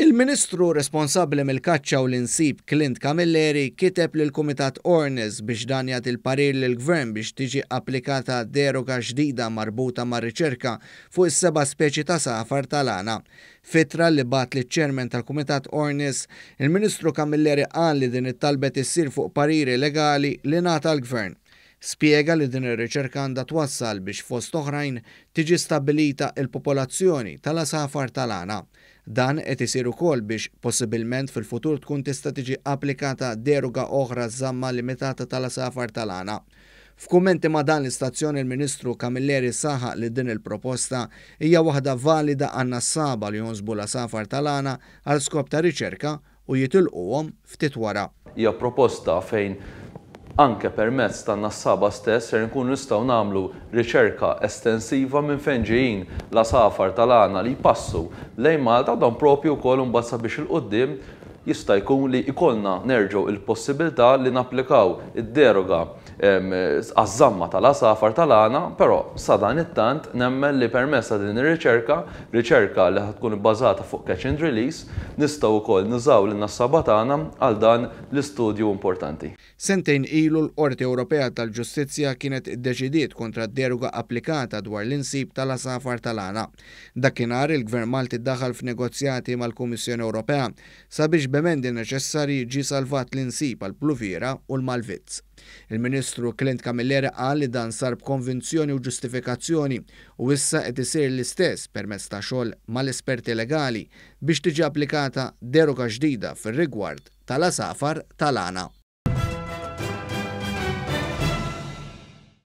Il-Ministru responsabbli mill-kaċċa u l-insib Clint Camilleri kiteb lil Kumitat Ornis biex dan jagħti l-parir lill-Gvern biex tiġi applikata deroga ġdida marbuta mar-riċerka fuq is-seba' speċi ta' safar tal-għana. Fittra li bat liċ-Chairman tal-Kumitat Ornis, il-Ministru Camilleri qal li din it-talbet issir fuq pariri legali li ngħata l-Gvern. Spjega li din ir-riċerka għandha twassal biex fost oħrajn tiġi stabbilita l-popolazzjoni tal-asafar tal-għana. Dan qed isir ukoll biex possibilment fil-futur tkun tista' tiġi applikata deroga oħra żamma limitata tal-asafar tal-għana. F'kummenti ma' dan l-istazzjoni il-Ministru Camilleri saħaq li din il-proposta hija waħda valida għan-nassaba li jonżbu l-asafar tal-għana għal skop ta' riċerka u jitilquhom ftit wara. Hija proposta fejn anke permezz tan-nassaba stess ser nkunu nistgħu nagħmlu riċerka estensiva minn fejn ġejjin l-asafar tal-għana li jpassu lejn Malta dan proprju wkoll imbagħad sabiex il-qudiem jista' jkun li jkollna nerġgħu il-possibilità li napplikaw id-deroga għaż-żamma tal-asafar tal-għana, però sa dan it-tant nemmen li permezz din ir-riċerka li tkun ibbażata fuq catch and release, nistgħu wkoll nużaw lin-nassaba tagħna għal dan l-istudju importanti. Sentejn ilu l-Qorti Ewropea tal-Ġustizzja kienet iddeċidiet kontra d-deroga applikata dwar l-insib tal-asafar tal-għana. Dakinhar il-Gvern Malti ddaħħal f'negozjati mal-Kummissjoni Ewropea sabiex b'emendi neċessarji ġie salvat l-insib għall-Pluviera u l-Malvizz. Il-Ministru Clint Camilleri qal li dan sar b'konvinzjoni u ġustifikazzjoni u issa qed isir l-istess permezz ta' xogħol mal-esperti legali biex tiġi applikata deroga ġdida fir-rigward tal-asafar tal-għana.